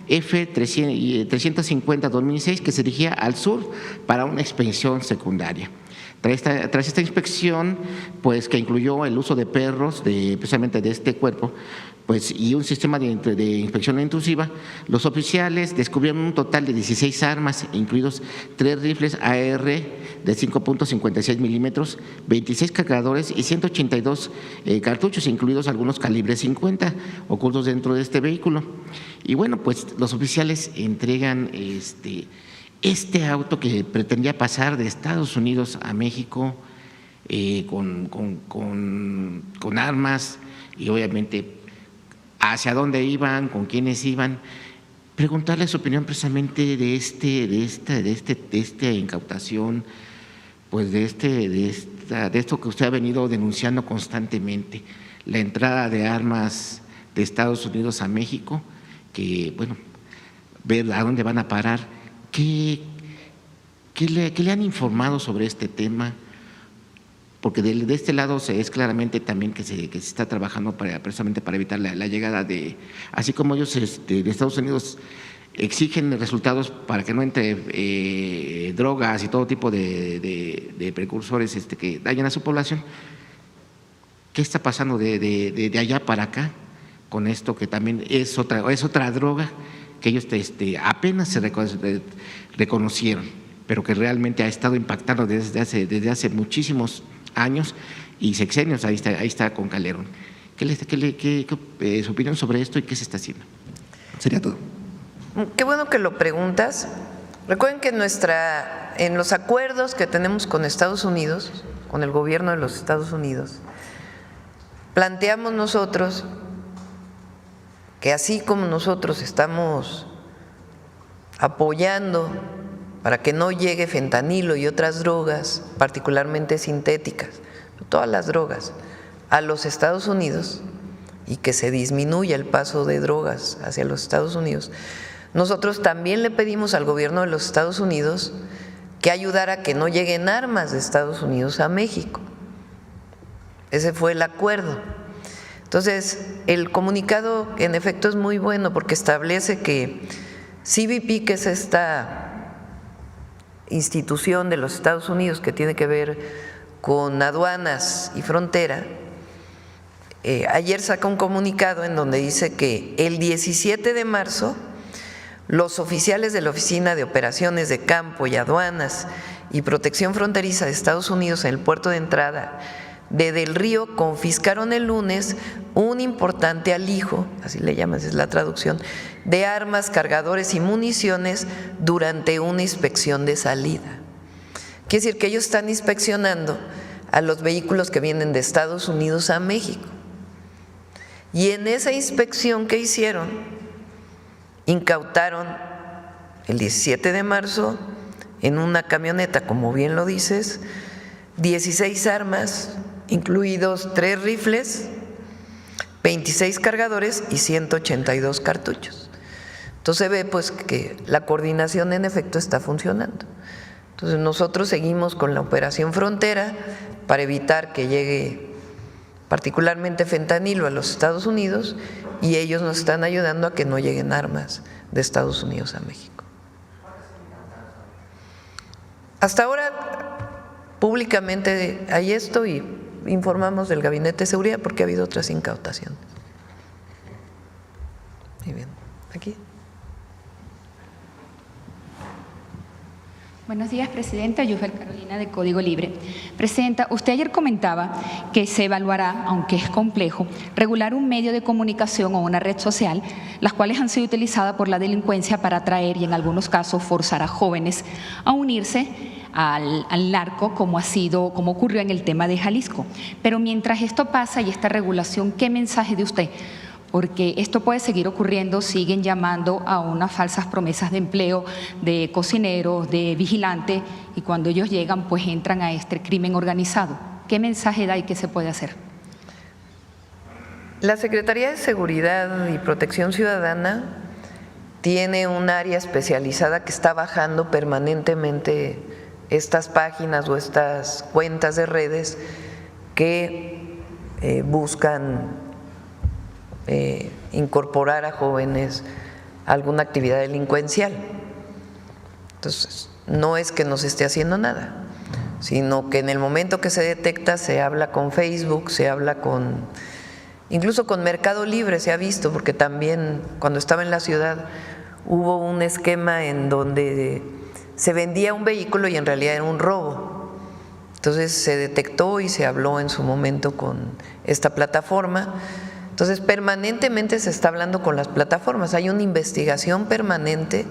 F-350 2006 que se dirigía al sur para una inspección secundaria. Tras esta inspección, pues que incluyó el uso de perros, precisamente de este cuerpo, pues y un sistema de inspección intrusiva, los oficiales descubrieron un total de 16 armas, incluidos 3 rifles AR de 5.56 milímetros, 26 cargadores y 182 cartuchos, incluidos algunos calibres 50 ocultos dentro de este vehículo. Y bueno, pues los oficiales entregan este auto que pretendía pasar de Estados Unidos a México con armas y obviamente hacia dónde iban, con quiénes iban. Preguntarle su opinión precisamente de esta incautación, pues de esto que usted ha venido denunciando constantemente, la entrada de armas de Estados Unidos a México, que bueno, ver a dónde van a parar. ¿Qué le han informado sobre este tema? Porque de este lado es claramente también que se está trabajando precisamente para evitar la llegada de, así como ellos de Estados Unidos exigen resultados para que no entre drogas y todo tipo de precursores que dañan a su población. ¿Qué está pasando de allá para acá con esto que también es otra droga que ellos apenas se reconocieron, pero que realmente ha estado impactando desde hace muchísimos años y sexenios? Ahí está con Calderón. ¿Qué su opinión sobre esto y qué se está haciendo? Sería todo.
Qué bueno que lo preguntas. Recuerden que en los acuerdos que tenemos con Estados Unidos, con el gobierno de los Estados Unidos, planteamos nosotros que así como nosotros estamos apoyando para que no llegue fentanilo y otras drogas, particularmente sintéticas, todas las drogas, a los Estados Unidos y que se disminuya el paso de drogas hacia los Estados Unidos, nosotros también le pedimos al gobierno de los Estados Unidos que ayudara a que no lleguen armas de Estados Unidos a México. Ese fue el acuerdo. Entonces, el comunicado en efecto es muy bueno porque establece que CBP, que es esta institución de los Estados Unidos que tiene que ver con aduanas y frontera, ayer saca un comunicado en donde dice que el 17 de marzo los oficiales de la Oficina de Operaciones de Campo y Aduanas y Protección Fronteriza de Estados Unidos en el puerto de entrada de Del Río confiscaron el lunes un importante alijo, así le llaman, es la traducción, de armas, cargadores y municiones durante una inspección de salida. Quiere decir que ellos están inspeccionando a los vehículos que vienen de Estados Unidos a México. Y en esa inspección que hicieron, incautaron el 17 de marzo en una camioneta, como bien lo dices, 16 armas, incluidos 3 rifles, 26 cargadores y 182 cartuchos. Entonces se ve pues que la coordinación en efecto está funcionando. Entonces nosotros seguimos con la operación Frontera para evitar que llegue particularmente fentanilo a los Estados Unidos y ellos nos están ayudando a que no lleguen armas de Estados Unidos a México. Hasta ahora públicamente hay esto y informamos del Gabinete de Seguridad porque ha habido otras incautaciones. Muy bien, aquí.
Buenos días, Presidenta. Yufel Carolina, de Código Libre. Presidenta, usted ayer comentaba que se evaluará, aunque es complejo, regular un medio de comunicación o una red social, las cuales han sido utilizadas por la delincuencia para atraer y en algunos casos forzar a jóvenes a unirse al narco, como ocurrió en el tema de Jalisco. Pero mientras esto pasa y esta regulación, ¿qué mensaje de usted? Porque esto puede seguir ocurriendo, siguen llamando a unas falsas promesas de empleo de cocineros, de vigilantes, y cuando ellos llegan pues entran a este crimen organizado. ¿Qué mensaje da y qué se puede hacer?
La Secretaría de Seguridad y Protección Ciudadana tiene un área especializada que está bajando permanentemente estas páginas o estas cuentas de redes que buscan incorporar a jóvenes a alguna actividad delincuencial. Entonces, no es que no se esté haciendo nada, sino que en el momento que se detecta se habla con Facebook, se habla incluso con Mercado Libre, se ha visto, porque también cuando estaba en la ciudad hubo un esquema en donde se vendía un vehículo y en realidad era un robo. Entonces se detectó y se habló en su momento con esta plataforma. Entonces, permanentemente se está hablando con las plataformas. Hay una investigación permanente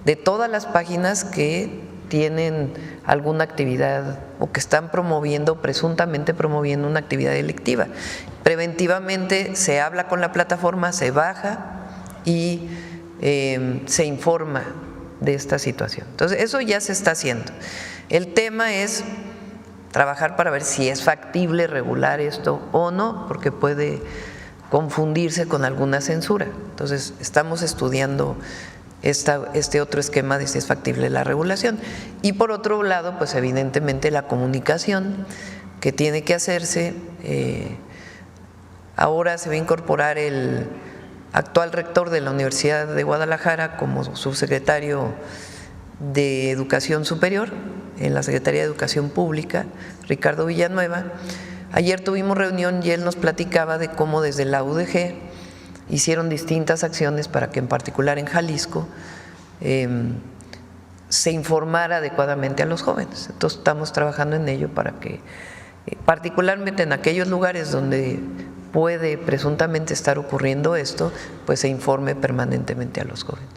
de todas las páginas que tienen alguna actividad o que están promoviendo, presuntamente promoviendo una actividad delictiva. Preventivamente se habla con la plataforma, se baja y se informa de esta situación. Entonces, eso ya se está haciendo. El tema es trabajar para ver si es factible regular esto o no, porque puede confundirse con alguna censura. Entonces, estamos estudiando este otro esquema de si es factible la regulación. Y por otro lado, pues evidentemente la comunicación que tiene que hacerse. Ahora se va a incorporar el actual rector de la Universidad de Guadalajara como subsecretario de Educación Superior en la Secretaría de Educación Pública, Ricardo Villanueva. Ayer tuvimos reunión y él nos platicaba de cómo desde la UDG hicieron distintas acciones para que en particular en Jalisco se informara adecuadamente a los jóvenes. Entonces estamos trabajando en ello para que particularmente en aquellos lugares donde puede presuntamente estar ocurriendo esto, pues se informe permanentemente a los jóvenes.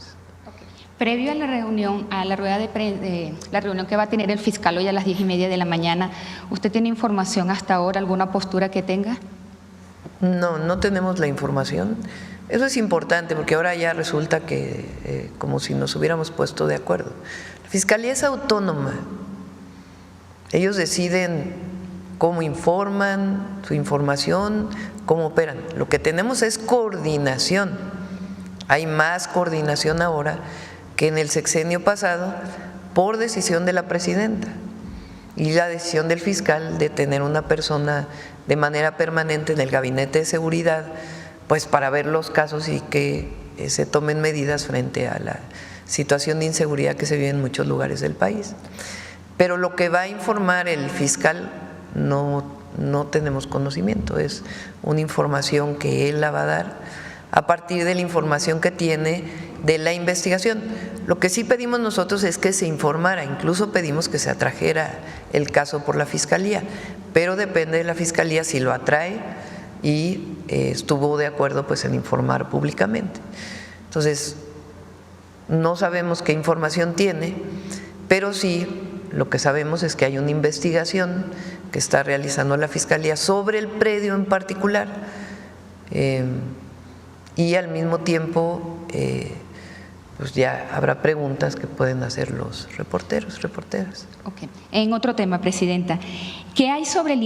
Previo a la reunión, a la rueda de la reunión que va a tener el fiscal hoy a las 10:30 de la mañana, ¿usted tiene información hasta ahora, alguna postura que tenga?
No, no tenemos la información. Eso es importante porque ahora ya resulta que como si nos hubiéramos puesto de acuerdo. La Fiscalía es autónoma. Ellos deciden cómo informan, su información, cómo operan. Lo que tenemos es coordinación. Hay más coordinación ahora que en el sexenio pasado por decisión de la presidenta y la decisión del fiscal de tener una persona de manera permanente en el Gabinete de Seguridad, pues para ver los casos y que se tomen medidas frente a la situación de inseguridad que se vive en muchos lugares del país. Pero lo que va a informar el fiscal no tenemos conocimiento, es una información que él la va a dar a partir de la información que tiene de la investigación. Lo que sí pedimos nosotros es que se informara, incluso pedimos que se atrajera el caso por la Fiscalía, pero depende de la Fiscalía si lo atrae y estuvo de acuerdo pues en informar públicamente. Entonces, no sabemos qué información tiene, pero sí lo que sabemos es que hay una investigación que está realizando la Fiscalía sobre el predio en particular, y al mismo tiempo pues ya habrá preguntas que pueden hacer los reporteros, reporteras.
Okay. En otro tema, Presidenta, ¿qué hay sobre el